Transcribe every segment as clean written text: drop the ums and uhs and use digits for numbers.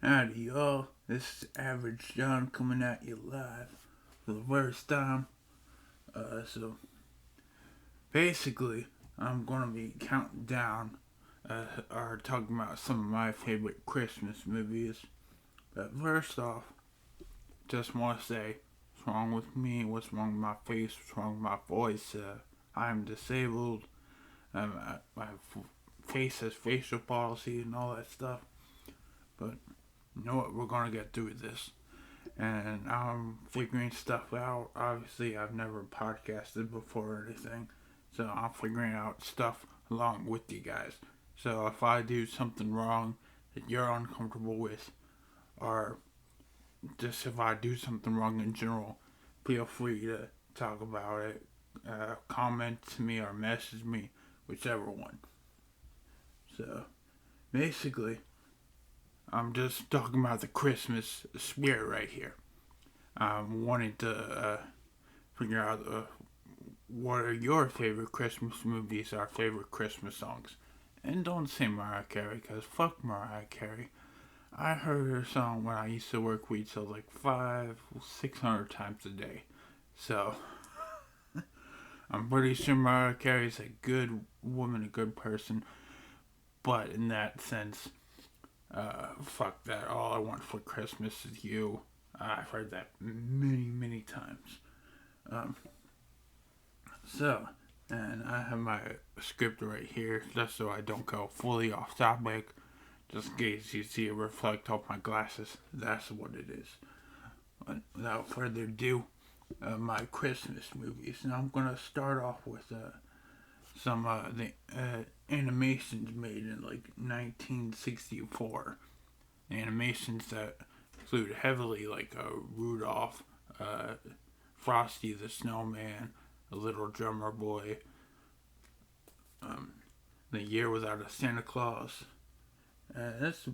Howdy, y'all. This is Average John coming at you live for the first time. So basically, I'm gonna be counting down or talking about some of my favorite Christmas movies. But first off, just want to say what's wrong with me, what's wrong with my face, what's wrong with my voice. I'm disabled. My face has facial palsy and all that stuff. But you know what? We're gonna get through this. And I'm figuring stuff out. Obviously, I've never podcasted before or anything, so I'm figuring out stuff along with you guys. So if I do something wrong that you're uncomfortable with, or just if I do something wrong in general, feel free to talk about it, comment to me, or message me, whichever one. So basically, I'm just talking about the Christmas spirit right here. I'm wanting to figure out what are your favorite Christmas movies, our favorite Christmas songs. And don't say Mariah Carey, because fuck Mariah Carey. I heard her song when I used to work weed till like 600 times a day. So, I'm pretty sure Mariah Carey's a good woman, a good person. But in that sense, fuck that. All I want for Christmas is you. I've heard that many, many times. Um, so, and I have my script right here, just so I don't go fully off topic. Just in case you see it reflect off my glasses, that's what it is. But without further ado, my Christmas movies. Now I'm gonna start off with some the animations made in like 1964. Animations that include heavily like Rudolph, Frosty the Snowman, The Little Drummer Boy, The Year Without a Santa Claus. That's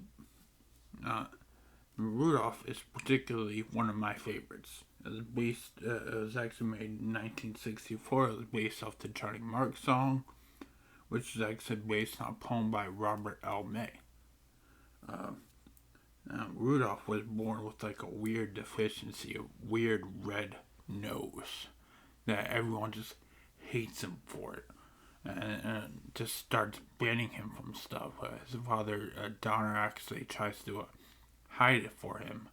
Rudolph is particularly one of my favorites. It was actually made in 1964. It was based off the Johnny Mark song, which is actually based on a poem by Robert L. May. Rudolph was born with like a weird deficiency, a weird red nose that everyone just hates him for it, and just starts banning him from stuff. His father Donner actually tries to hide it for him.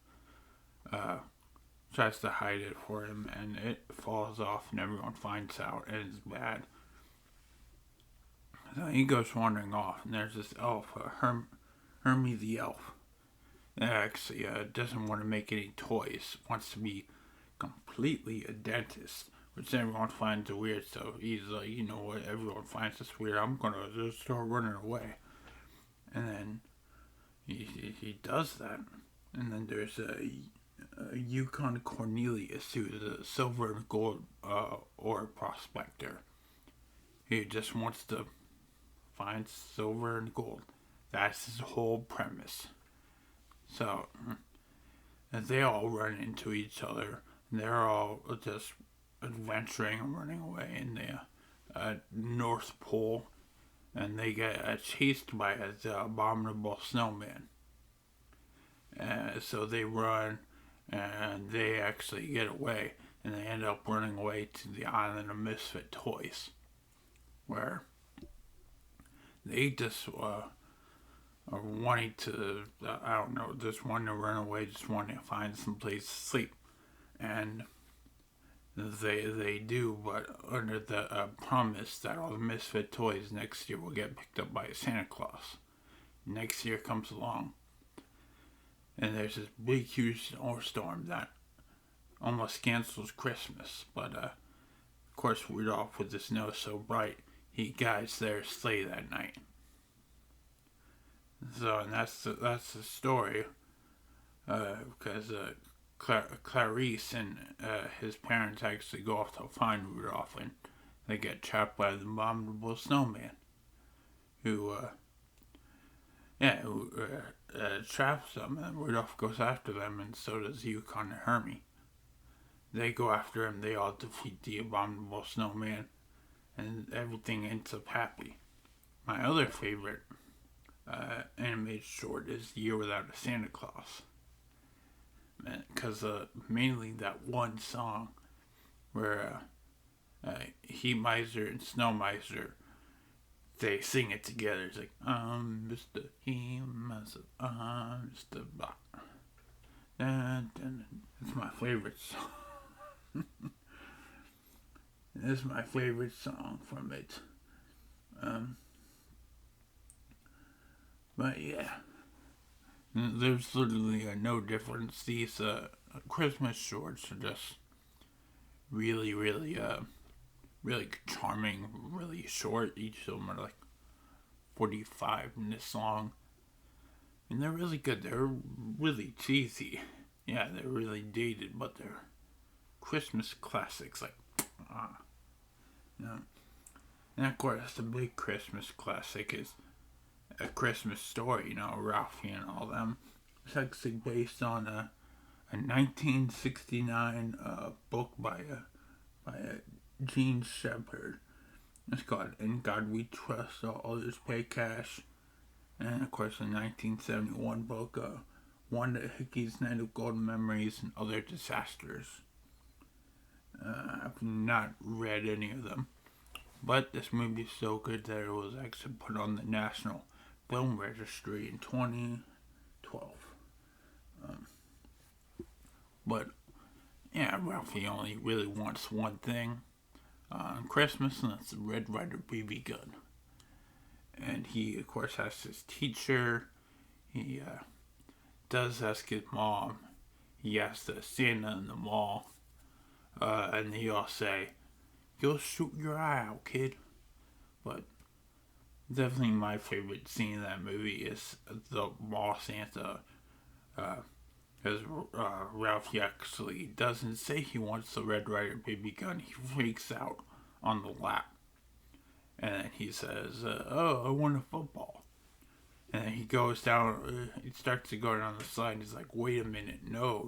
Tries to hide it for him, and it falls off, and everyone finds out, and it's bad. So he goes wandering off, and there's this elf, Hermie the elf, that actually doesn't want to make any toys, wants to be completely a dentist, which everyone finds weird. So he's like, you know what, everyone finds this weird, I'm gonna just start running away. And then he does that. And then there's a Yukon Cornelius, who's a silver and gold ore prospector. He just wants to find silver and gold. That's his whole premise. So, and they all run into each other. And they're all just adventuring and running away in the North Pole. And they get chased by his abominable snowman. So they run, and they actually get away. And they end up running away to the island of Misfit Toys, where they just are wanting to, I don't know, just wanting to run away, just wanting to find some place to sleep. And they do, but under the promise that all the Misfit Toys next year will get picked up by Santa Claus. Next year comes along, and there's this big, huge snowstorm that almost cancels Christmas. But of course, Rudolph, with the snow so bright, he guides their sleigh that night. So, and that's the story, because Clarice and his parents actually go off to find Rudolph, and they get trapped by the abominable snowman, who traps them, and Rudolph goes after them, and so does Yukon and Hermie. They go after him, they all defeat the abominable snowman, and everything ends up happy. My other favorite animated short is The Year Without a Santa Claus. Because mainly that one song where Heat Miser and Snow Miser, they sing it together. It's like, Mr. Heat Miser, Mr. Blah. It's my favorite song. It's my favorite song from it. But yeah, there's literally no difference. These Christmas shorts are just really, really, really charming, really short. Each of them are like 45 minutes long. And they're really good. They're really cheesy. Yeah, they're really dated, but they're Christmas classics. Like, you know. And of course, the big Christmas classic is A Christmas Story. You know, Ralphie and all them. It's actually based on a 1969 book by Gene Shepherd. It's called In God We Trust, All Others Pay Cash. And of course, the 1971 book, Wanda Hickey's Night of Golden Memories and Other Disasters. I've not read any of them, but this movie is so good that it was actually put on the National Film Registry in 2012. But yeah, Ralphie only really wants one thing on Christmas, and that's the Red Ryder BB gun. And he, of course, has his teacher. He does ask his mom. He asks the Santa in the mall. And they all say, "You'll shoot your eye out, kid." But definitely my favorite scene in that movie is the mall Santa. Because Ralphie actually doesn't say he wants the Red Ryder BB gun. He freaks out on the lap. And then he says, "Oh, I want a football." And then he goes down, he starts to go down the slide, and he's like, "Wait a minute, no.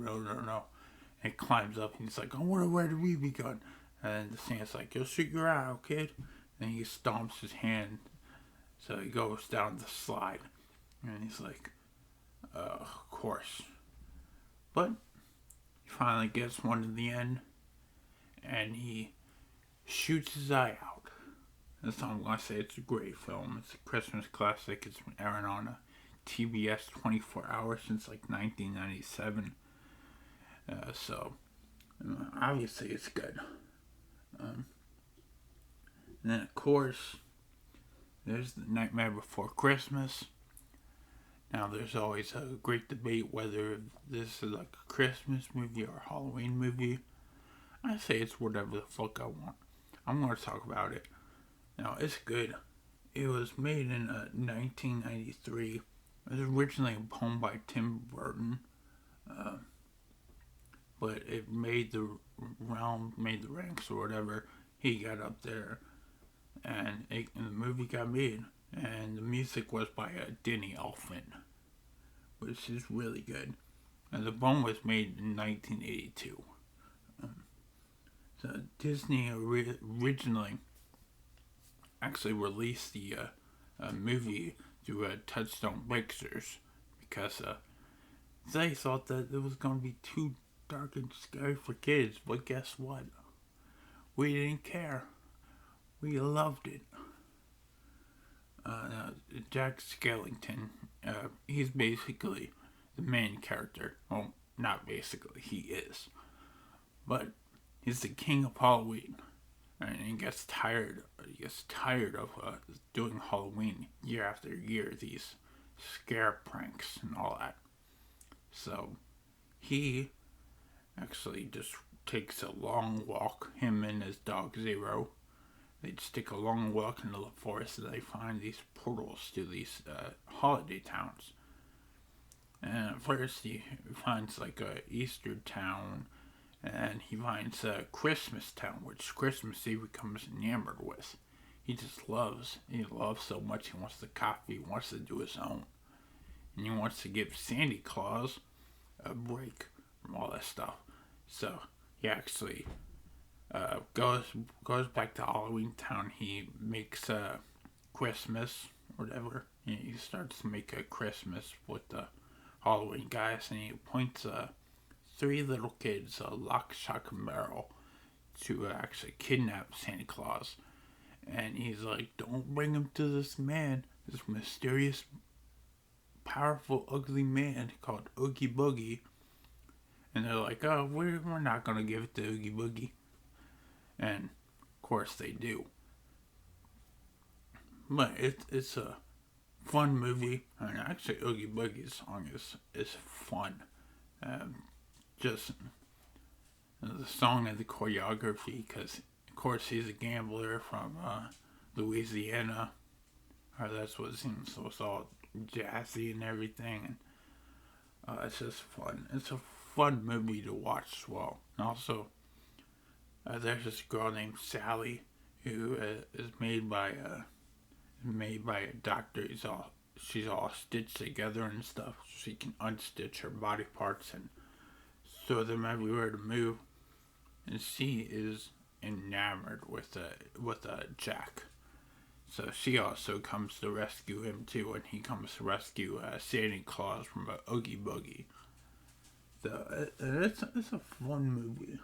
And he climbs up, and he's like, "I want to wear the BB gun." And then the Santa's like, "You'll shoot your eye out, kid." And he stomps his hand, so he goes down the slide. And he's like, of course. But he finally gets one in the end, and he shoots his eye out. That's all I'm going to say. It's a great film. It's a Christmas classic. It's been airing on TBS 24 hours since like 1997. So, obviously it's good. And then, of course, there's The Nightmare Before Christmas. Now, there's always a great debate whether this is like a Christmas movie or a Halloween movie. I say it's whatever the fuck I want. I'm going to talk about it. Now, it's good. It was made in 1993. It was originally a poem by Tim Burton. But it made the ranks or whatever. He got up there. And the movie got made. And the music was by Danny Elfman, which is really good. And the poem was made in 1982. So Disney originally actually released the movie through Touchstone Pictures because they thought that it was going to be too dark and scary for kids. But guess what? We didn't care. We loved it. Jack Skellington, he's basically the main character. Well, not basically, he is. But he's the king of Halloween. And he gets tired of doing Halloween year after year, these scare pranks and all that. So he actually just takes a long walk, him and his dog Zero. They just take a long walk into the forest and they find these portals to these holiday towns. And at first he finds like a Easter town, and he finds Christmas Town, which Christmas he becomes enamored with. He loves so much, he wants the copy, he wants to do his own. And he wants to give Santa Claus a break from all that stuff. So he actually goes back to Halloween Town. He makes Christmas, or whatever, he starts to make a Christmas with the Halloween guys, and he appoints three little kids, Lock, Shock, and Barrel, to actually kidnap Santa Claus. And he's like, don't bring him to this man, this mysterious, powerful, ugly man called Oogie Boogie. And they're like, oh, we're not going to give it to Oogie Boogie. And, of course, they do. But it's a fun movie. And actually, Oogie Boogie's song is fun. Just the song and the choreography, because, of course, he's a gambler from Louisiana. Or that's what it seems. So it's all jazzy and everything. And it's just fun. It's a fun movie to watch as well. And also, there's this girl named Sally who is made by a doctor. She's all stitched together and stuff. So she can unstitch her body parts and throw them everywhere to move. And she is enamored with Jack. So she also comes to rescue him too, and he comes to rescue Santa Claus from Oogie Boogie. So it's a fun movie.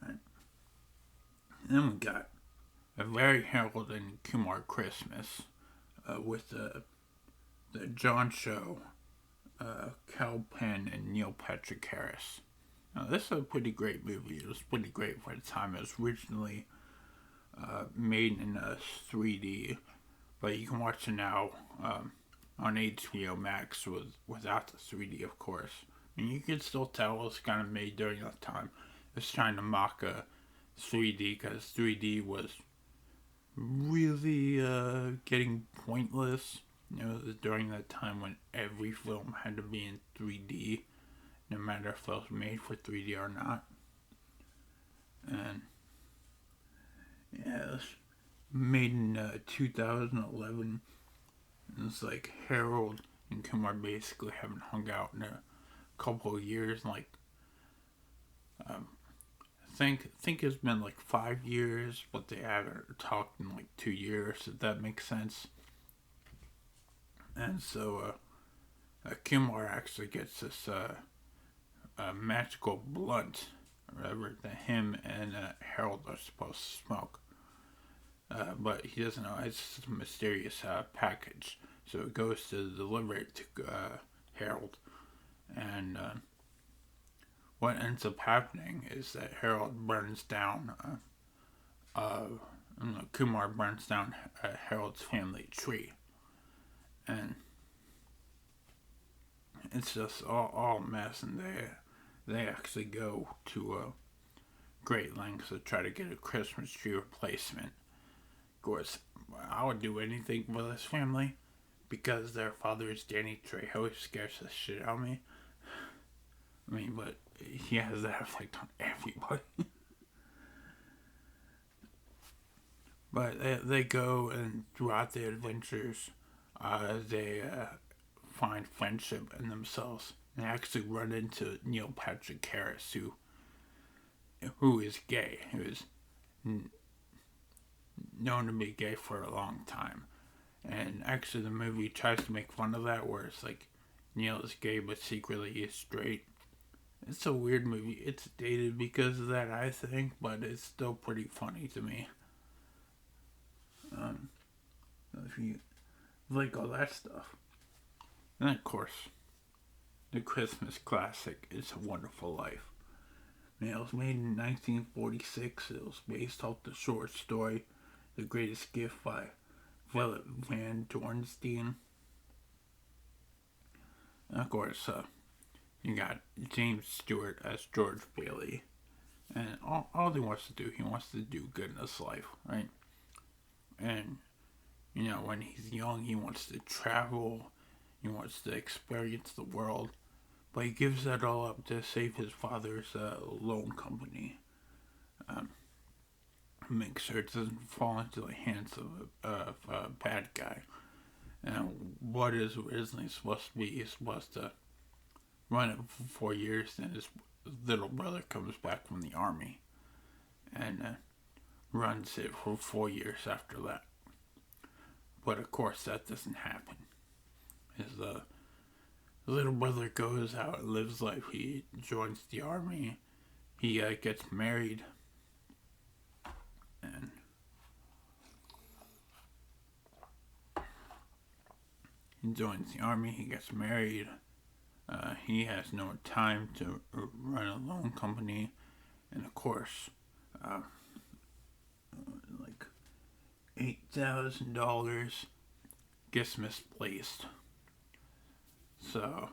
And then we got a very Harold and Kumar Christmas with the John Show, Cal Penn, and Neil Patrick Harris. Now, this is a pretty great movie. It was pretty great for the time. It was originally made in 3D, but you can watch it now on HBO Max without the 3D, of course. And you can still tell it was kind of made during that time. It's trying to mock 3D, because 3D was really getting pointless. You know, during that time when every film had to be in 3D, no matter if it was made for 3D or not. And yeah, it was made in 2011. And it's like Harold and Kumar basically haven't hung out in a couple of years. Like, I think it's been like 5 years, but they haven't talked in like 2 years, if that makes sense. And so Kumar actually gets this magical blunt, or whatever, that him and Harold are supposed to smoke. But he doesn't know. It's just a mysterious package. So it goes to deliver it to Harold. And what ends up happening is that Harold burns down, Kumar burns down Harold's family tree. And it's just all a mess, and they actually go to great lengths to try to get a Christmas tree replacement. Of course, I would do anything for this family, because their father is Danny Trejo, scares the shit out of me. I mean, but he has that effect on everybody. But they go, and throughout the adventures, they find friendship in themselves. And actually run into Neil Patrick Harris, who is gay, who is known to be gay for a long time. And actually the movie tries to make fun of that, where it's like Neil is gay but secretly is straight. It's a weird movie. It's dated because of that, I think, but it's still pretty funny to me. If you like all that stuff. And of course, the Christmas classic, It's a Wonderful Life. It was made in 1946. It was based off the short story, The Greatest Gift by Philip Van Dornstein. And of course, you got James Stewart as George Bailey. And all he wants to do good in his life, right? And, you know, when he's young, he wants to travel. He wants to experience the world. But he gives that all up to save his father's loan company. Make sure it doesn't fall into the hands of a bad guy. And what is originally supposed to be, he's supposed to run it for 4 years, then his little brother comes back from the army and runs it for 4 years after that. But of course, that doesn't happen. His little brother goes out, lives life. He joins the army. He gets married, and he joins the army. He gets married. He has no time to run a loan company, and of course, like $8,000 gets misplaced. So,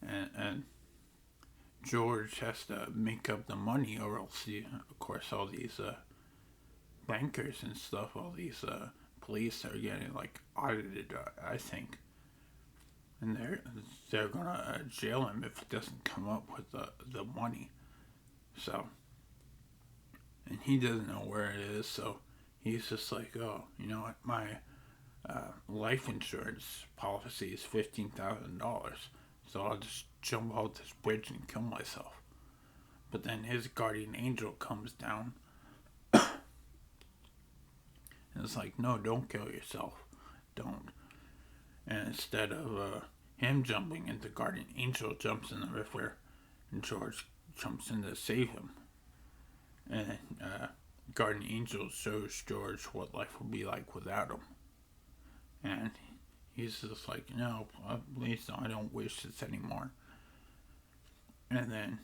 and George has to make up the money, or else, of course, all these bankers and stuff, all these police are getting like audited, I think, and they're gonna jail him if he doesn't come up with the money. So, and he doesn't know where it is, so he's just like, oh, you know what, my life insurance policy is $15,000, so I'll just jump out this bridge and kill myself. But then his guardian angel comes down and it's like, no, don't kill yourself, don't. And instead of him jumping in, the guardian angel jumps in the river, and George jumps in to save him. And guardian angel shows George what life would be like without him. And he's just like, no, please, I don't wish this anymore. And then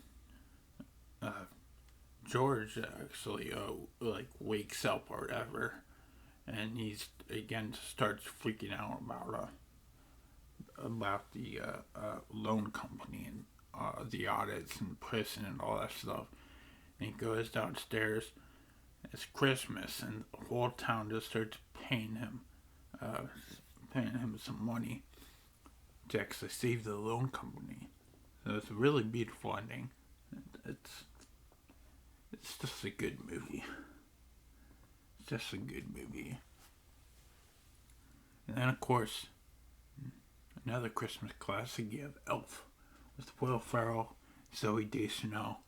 George actually like wakes up or whatever, and he's again starts freaking out about the loan company and the audits and prison and all that stuff. And he goes downstairs. It's Christmas, and the whole town just starts paying him some money to actually save the loan company. So it's a really beautiful ending. It's just a good movie. It's just a good movie. And then, of course, another Christmas classic, you have Elf, with Will Ferrell, Zooey Deschanel,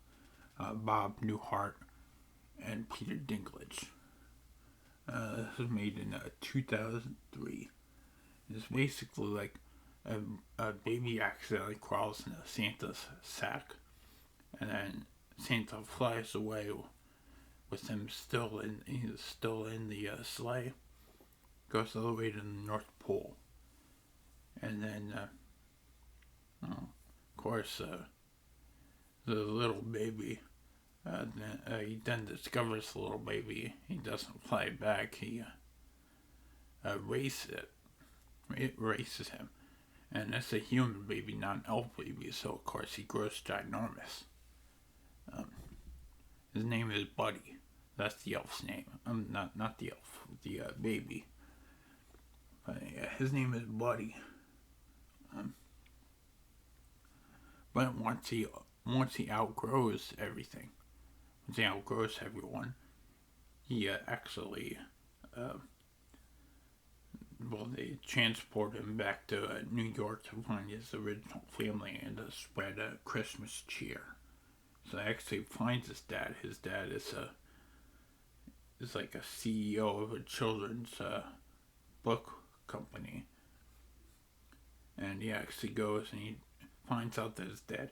Bob Newhart, and Peter Dinklage. This was made in 2003. It's basically like a baby accidentally crawls into Santa's sack, and then Santa flies away with him still in the sleigh, goes all the way to the North Pole, and then of course the little baby he then discovers the little baby. He doesn't fly back. He races him, and it's a human baby, not an elf baby. So of course he grows ginormous. His name is Buddy. That's the elf's name. Not the elf, the baby. But yeah, his name is Buddy. But once he outgrows everything, once he outgrows everyone, he actually, they transport him back to New York to find his original family and to spread Christmas cheer. So he actually finds his dad. His dad is like a CEO of a children's book company. And he actually goes and he finds out that his dad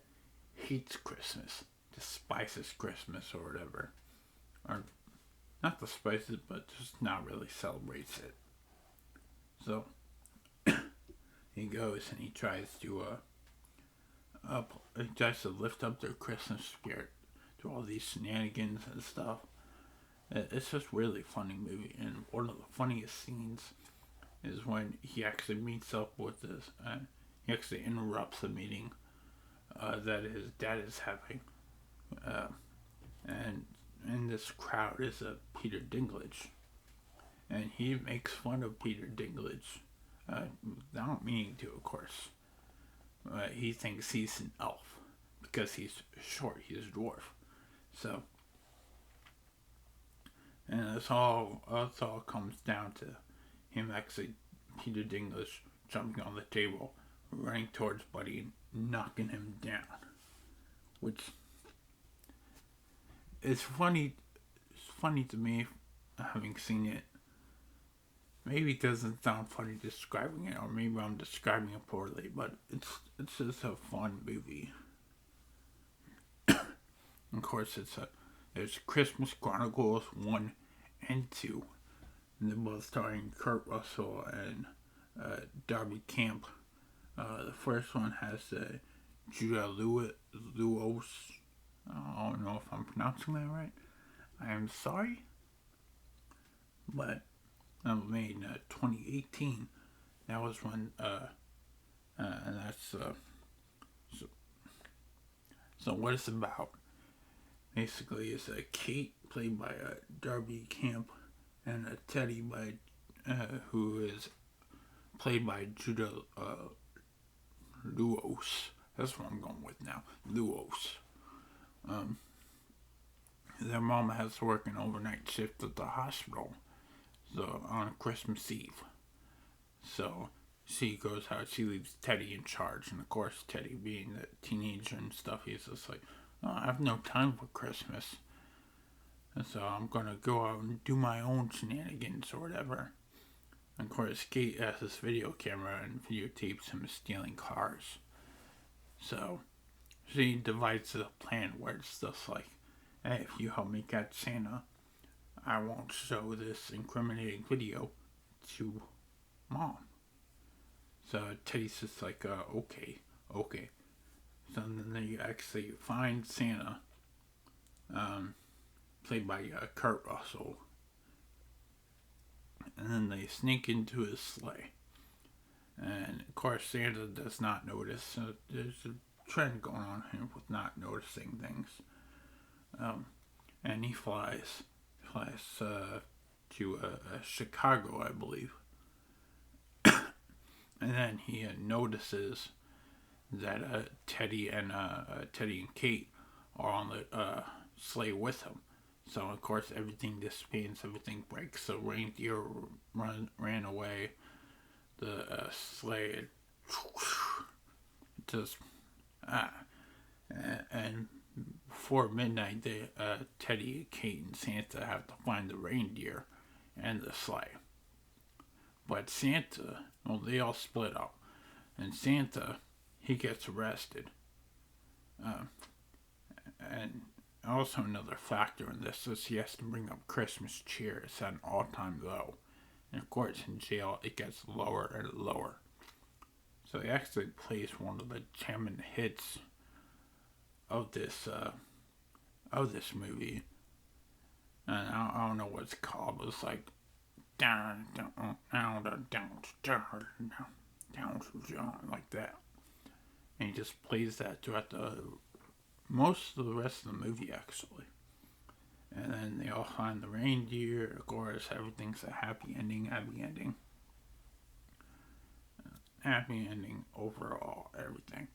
hates Christmas, despises Christmas or whatever. Or not despises, but just not really celebrates it. So he goes and he tries to lift up their Christmas spirit through all these shenanigans and stuff. It's just really funny movie, and one of the funniest scenes is when he actually meets up with this. He actually interrupts the meeting that his dad is having, and in this crowd is Peter Dinklage, and he makes fun of Peter Dinklage, without meaning to, of course. He thinks he's an elf because he's short. He's a dwarf. So, and it all comes down to him actually, Peter Dinklage, jumping on the table, running towards Buddy, and knocking him down. Which is funny. It's funny to me, having seen it maybe it doesn't sound funny describing it, or maybe I'm describing it poorly, but it's just a fun movie. Of course, there's Christmas Chronicles 1 and 2, and they're both starring Kurt Russell and Darby Camp. The first one has Judah Lewis. I don't know if I'm pronouncing that right. I am sorry, but that was made in 2018. That was when, and that's so what it's about. Basically, it's a Kate played by Darby Camp, and a Teddy by who is played by Judah Lewis. That's what I'm going with now. Lewis. Their mom has to work an overnight shift at the hospital, so on Christmas Eve. So she goes out. She leaves Teddy in charge, and of course, Teddy, being a teenager and stuff, he's just like, "Oh, I have no time for Christmas, and so I'm gonna go out and do my own shenanigans or whatever." And of course, Kate has this video camera and videotapes him stealing cars. So she divides a plan where it's just like, "Hey, if you help me catch Santa, I won't show this incriminating video to Mom." So Teddy's just like, okay. So then they actually find Santa, played by Kurt Russell, and then they sneak into his sleigh. And of course, Santa does not notice. There's a trend going on here with not noticing things. And he flies to Chicago, I believe. And then he notices that Teddy and Kate are on the sleigh with him. So of course everything dissipates, everything breaks. The reindeer ran away. The sleigh just and before midnight, Teddy, Kate, and Santa have to find the reindeer and the sleigh. But Santa, well, they all split up, and Santa, he gets arrested. And also another factor in this is he has to bring up Christmas cheer. It's at an all-time low. And of course, in jail, it gets lower and lower. So he actually plays one of the jamming hits of this movie. And I don't know what it's called, but it's like down, like that. And he just plays that throughout most of the rest of the movie, actually. And then they all find the reindeer. Of course, everything's a happy ending. Happy ending overall, everything.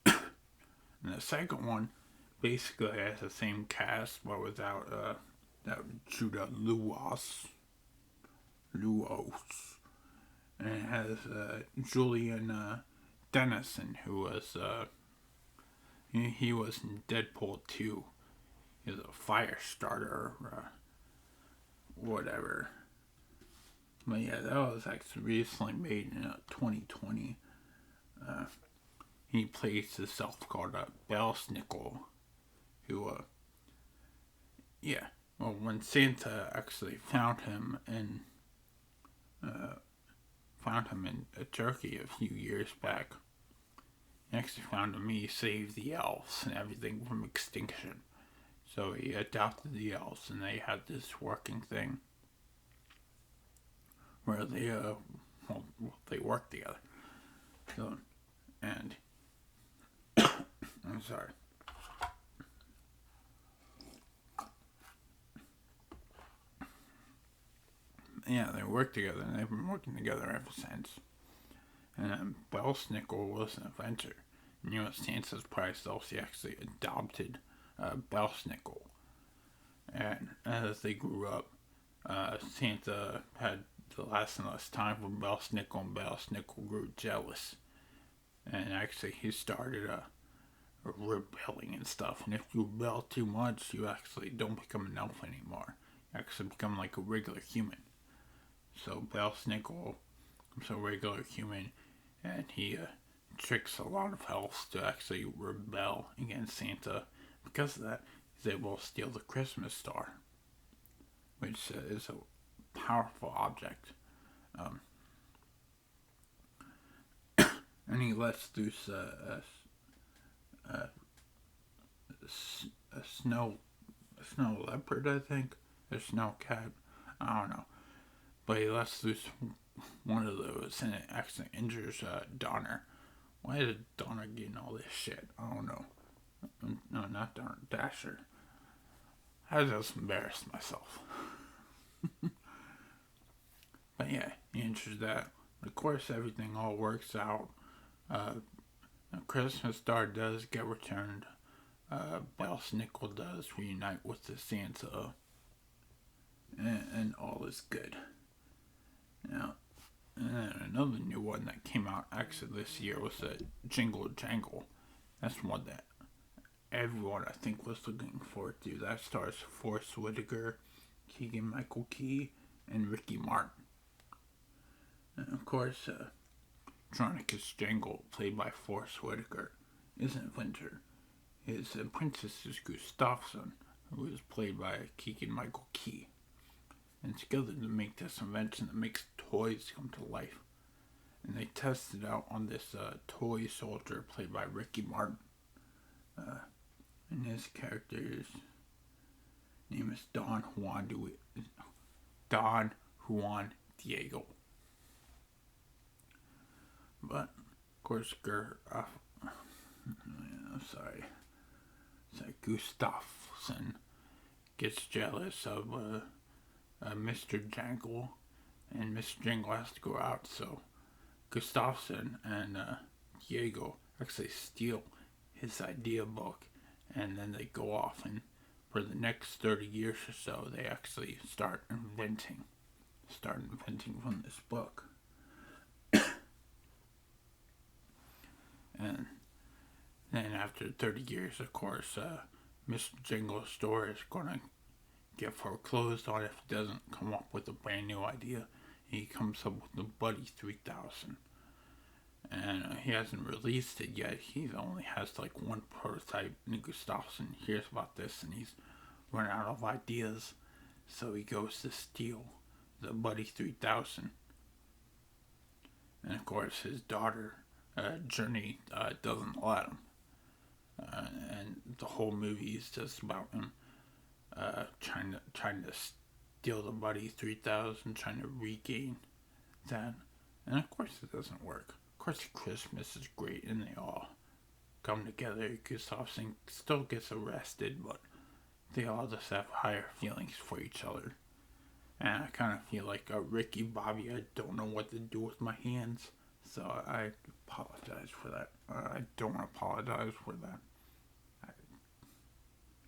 And the second one basically has the same cast, but without that Judah Lewis. And it has Julian Dennison, who was he was in Deadpool 2. He was a fire starter, whatever. But yeah, that was actually recently made in 2020. He plays himself called Belsnickel, who, well, when Santa actually found him in Turkey a few years back, he actually found him. He saved the elves and everything from extinction. So he adopted the elves, and they had this working thing where they work together. So, and I'm sorry. Yeah, they work together, and they've been working together ever since. And Belsnickel was an inventor. And you know, Santa's prize elves, he actually adopted Belsnickel. And as they grew up, Santa had less and less time for Belsnickel, and Belsnickel grew jealous. And actually, he started rebelling and stuff. And if you rebel too much, you actually don't become an elf anymore. You actually become like a regular human. So Belsnickel is a regular human, and he tricks a lot of elves to actually rebel against Santa. Because of that, he's able to steal the Christmas star, which is a powerful object. Um, and he lets loose a snow leopard, I think, a snow cat. I don't know, but he lets loose one of those, and it actually injures Donner. Why is Donner getting all this shit? I don't know. No, not Donner, Dasher. I just embarrassed myself. But yeah, he injures that. Of course, everything all works out. The Christmas star does get returned. Belsnickel does reunite with the Santa, and all is good. Now, another new one that came out actually this year was Jingle Jangle. That's one that everyone I think was looking forward to. That stars Forrest Whitaker, Keegan-Michael Key, and Ricky Martin. And of course, Chronicles Jangle, played by Forrest Whitaker, isn't Winter. His apprentice is Gustafsson, who is played by Keegan-Michael Key. And together to make this invention that makes toys come to life. And they tested out on this toy soldier played by Ricky Martin. And his character's name is Don Juan Diego. But, of course, Gustafsson gets jealous of Mr. Jangle, and Mr. Jangle has to go out, so Gustafsson and Diego actually steal his idea book, and then they go off, and for the next 30 years or so, they actually start inventing from this book. And then after 30 years, of course, Mr. Jingle's store is going to get foreclosed on if he doesn't come up with a brand new idea. He comes up with the Buddy 3000. And he hasn't released it yet. He only has like one prototype. And Gustafsson hears about this and he's run out of ideas. So he goes to steal the Buddy 3000. And of course, his daughter, Journey, doesn't let him. And the whole movie is just about him trying to steal the Buddy 3000, trying to regain that. And of course, it doesn't work. Of course, Christmas is great, and they all come together. Gustafsson still gets arrested, but they all just have higher feelings for each other. And I kind of feel like Ricky Bobby, I don't know what to do with my hands. So I apologize for that. I don't apologize for that.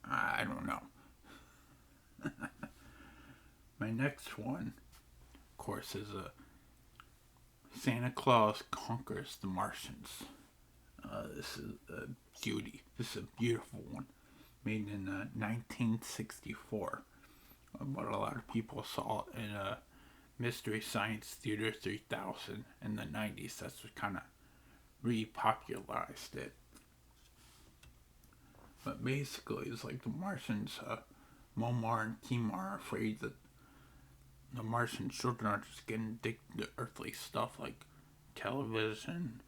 I don't know. My next one, of course, is Santa Claus Conquers the Martians. This is a beauty. This is a beautiful one. Made in 1964. But a lot of people saw it in Mystery Science Theater 3000 in the 90s. That's what kind of repopularized it. But basically, it's like the Martians, Momar and Kumar, are afraid that the Martian children are just getting addicted to earthly stuff like television,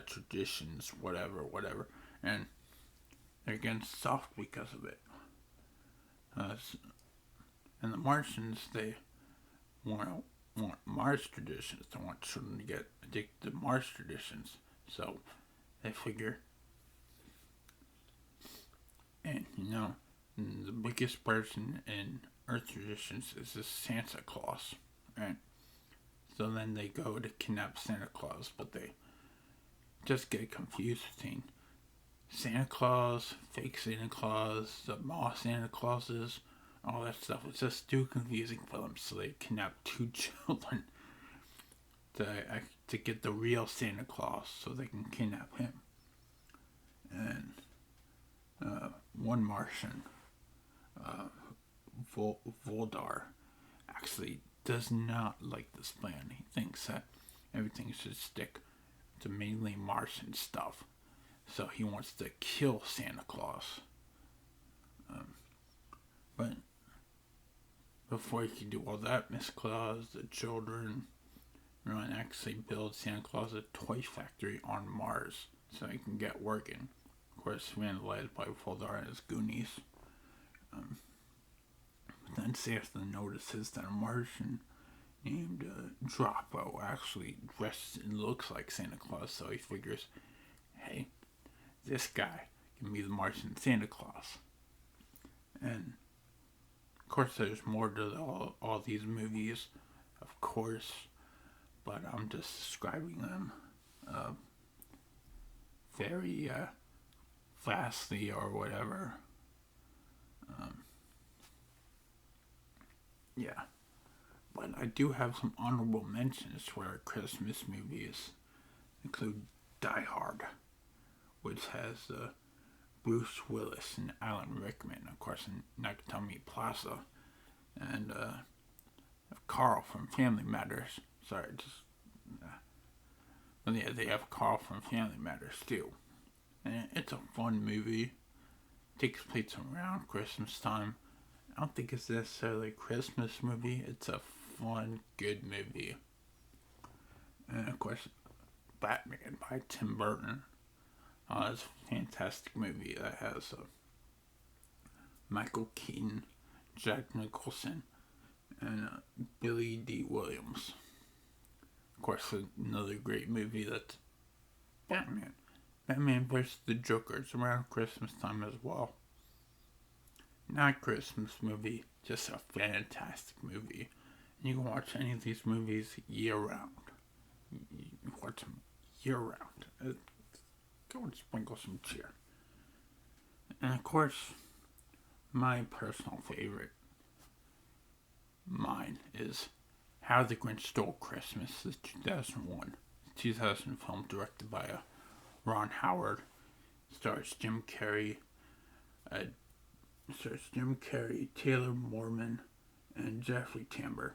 traditions, whatever. And they're getting soft because of it. And the Martians, they want Mars traditions. They want children to get addicted to Mars traditions. So they figure, and the biggest person in Earth traditions is this Santa Claus, right? So then they go to kidnap Santa Claus, but they just get confused between Santa Claus, fake Santa Claus, the moss Santa Clauses, all that stuff. It's just too confusing for them, so they kidnap two children to get the real Santa Claus so they can kidnap him. And one Martian, Voldar, actually does not like this plan. He thinks that everything should stick to mainly Martian stuff. So he wants to kill Santa Claus. But before he can do all that, Miss Claus, the children, and actually build Santa Claus a toy factory on Mars so he can get working. Of course, vandalized by Foldar and his Goonies. But then Santa notices that a Martian named Droppo actually dresses and looks like Santa Claus, so he figures, hey, this guy can be the Martian Santa Claus. And of course there's more to all these movies, of course, but I'm just describing them very fastly or whatever. Yeah. But I do have some honorable mentions for Christmas movies. Include Die Hard, which has Bruce Willis and Alan Rickman, of course, in Nakatomi Plaza, and Carl from Family Matters. But yeah, they have Carl from Family Matters too. And it's a fun movie. It takes place around Christmas time. I don't think it's necessarily a Christmas movie. It's a fun, good movie. And of course, Batman by Tim Burton. It's a fantastic movie that has Michael Keaton, Jack Nicholson, and Billy D. Williams. Of course, another great movie that's Batman. Batman vs. the Joker. It's around Christmas time as well. Not a Christmas movie, just a fantastic movie. And you can watch any of these movies year round. You can watch them year round. Go and sprinkle some cheer. And of course, my personal favorite, mine, is How the Grinch Stole Christmas, the 2001 film directed by Ron Howard. Stars Jim Carrey, Taylor Mormon, and Jeffrey Tambor.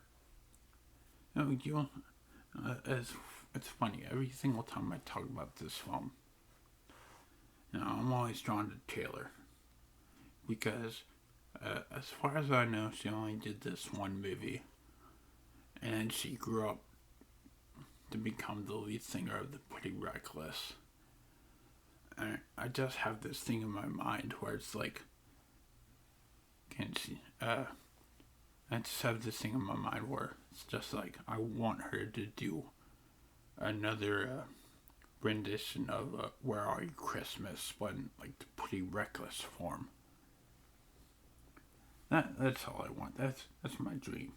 It's funny, every single time I talk about this film, I'm always drawn to Taylor. Because, as far as I know, she only did this one movie. And she grew up to become the lead singer of the Pretty Reckless. And I just have this thing in my mind where it's like, I just have this thing in my mind where it's just like, I want her to do another rendition of Where Are You Christmas, but in like the Pretty Reckless form. That's all I want. That's my dream.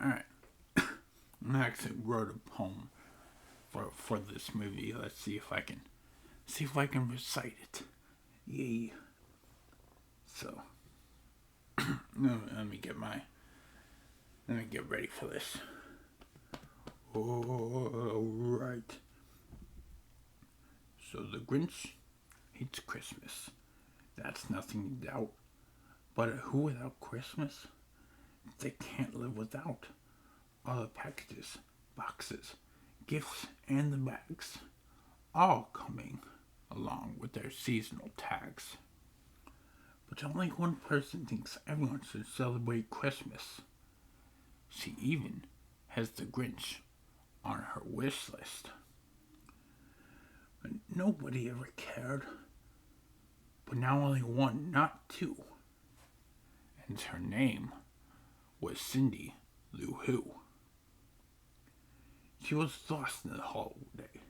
Alright. I actually wrote a poem for this movie. Let's see if I can recite it. Yay. So let me get ready for this. Alright. So the Grinch hates Christmas. That's nothing to doubt. But who without Christmas? They can't live without. All the packages, boxes, gifts, and the bags, all coming along with their seasonal tags. But only one person thinks everyone should celebrate Christmas. She even has the Grinch on her wish list. But nobody ever cared. But now only one, not two. And her name was Cindy Lou Who. She was lost in the holiday,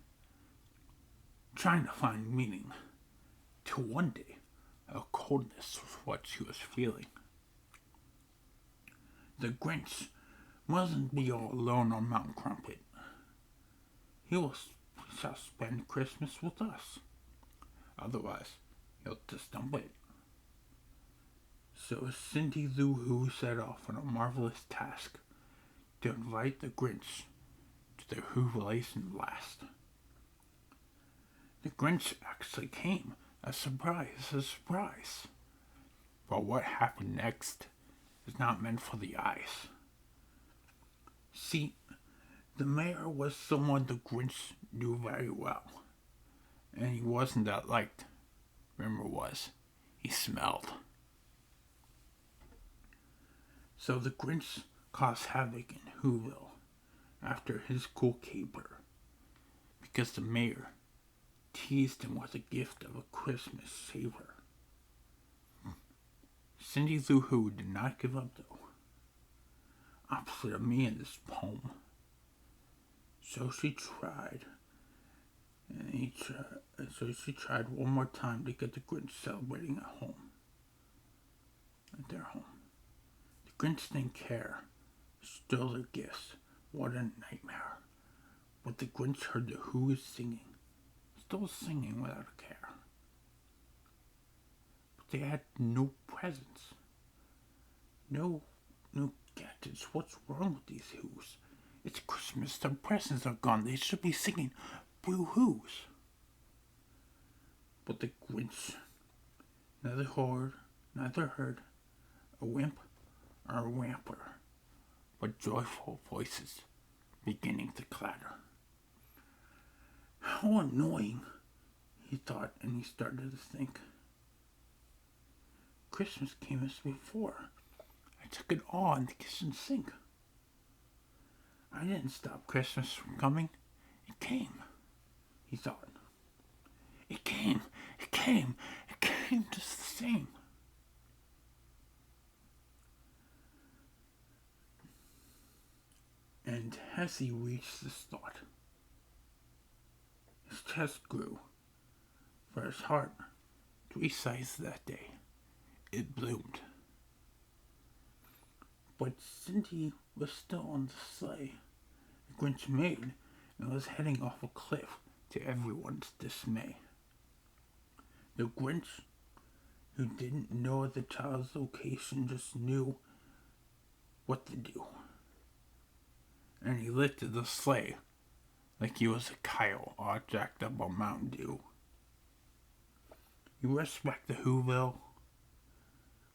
trying to find meaning till one day a coldness was what she was feeling. The Grinch mustn't be all alone on Mount Crumpet. He shall spend Christmas with us. Otherwise, he'll just dump it. So Cindy Lou Who set off on a marvelous task to invite the Grinch to their Whovelation blast. The Grinch actually came. A surprise. But what happened next is not meant for the eyes. See, the mayor was someone the Grinch knew very well, and he wasn't that liked. Remember was, he smelled. So the Grinch caused havoc in Whoville after his cool caper, because the mayor teased him with a gift of a Christmas saver. Cindy Lou Who did not give up though, opposite of me in this poem. So she tried, she tried one more time to get the Grinch celebrating at home, at their home. The Grinch didn't care, stole their gifts. What a nightmare. But the Grinch heard the Who is singing, still singing without a care. But they had no presents, no gadgets. What's wrong with these Who's? It's Christmas, their presents are gone. They should be singing boo-hoos. But the Grinch neither heard a wimp or a whimper, but joyful voices beginning to clatter. How annoying, he thought, and he started to think. Christmas came as before. I took it all in the kitchen sink. I didn't stop Christmas from coming. It came, he thought. It came just the same. And as he reached this thought, his chest grew, for his heart, 3 sizes that day, it bloomed. But Cindy was still on the sleigh the Grinch made and was heading off a cliff to everyone's dismay. The Grinch, who didn't know the child's location, just knew what to do. And he lifted the sleigh like he was a coyote all jacked up on Mountain Dew. He rushed back to Whoville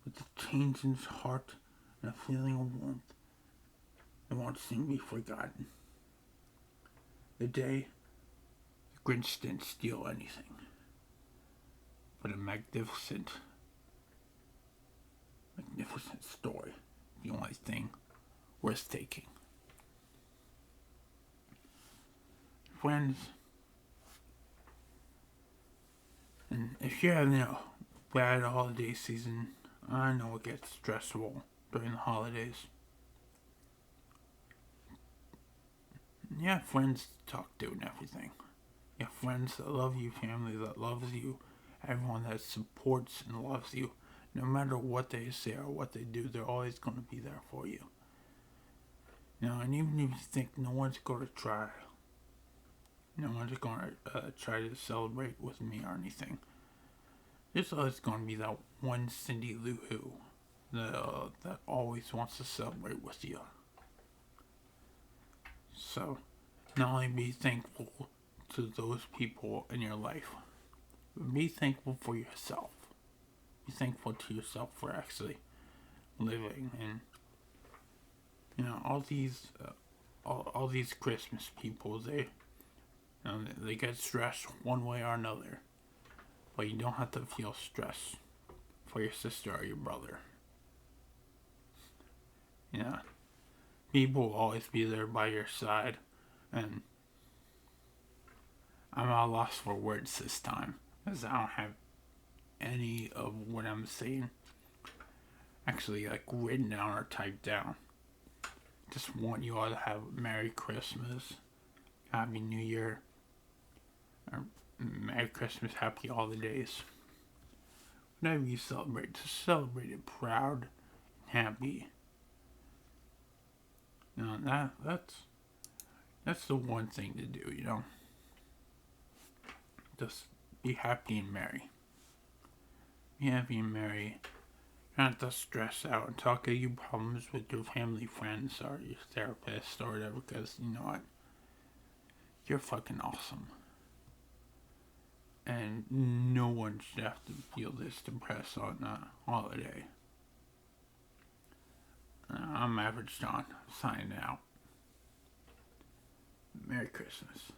with a change in his heart and a feeling of warmth that won't soon be forgotten. The day the Grinch didn't steal anything, but a magnificent story, the only thing worth taking. Friends, and if you're having a bad holiday season, I know it gets stressful during the holidays. You have friends to talk to and everything. You have friends that love you, family that loves you, everyone that supports and loves you. No matter what they say or what they do, they're always going to be there for you. And even if you think no one's going to try, no one's going to try to celebrate with me or anything, there's always going to be that one Cindy Lou Who that always wants to celebrate with you. So, not only be thankful to those people in your life, but be thankful for yourself. Be thankful to yourself for actually living. And all these Christmas people, they get stressed one way or another, but you don't have to feel stress for your sister or your brother. People will always be there by your side, and I'm at a loss for words this time, because I don't have any of what I'm saying actually written down or typed down. Just want you all to have a Merry Christmas, Happy New Year, or Merry Christmas, Happy Holidays. Whenever you celebrate, just celebrate it proud and happy. That's the one thing to do, Just be happy and merry. Be happy and merry. Not to stress out and talk about your problems with your family, friends, or your therapist, or whatever, because you know what? You're fucking awesome. And no one should have to feel this depressed on a holiday. I'm Average John, signing out. Merry Christmas.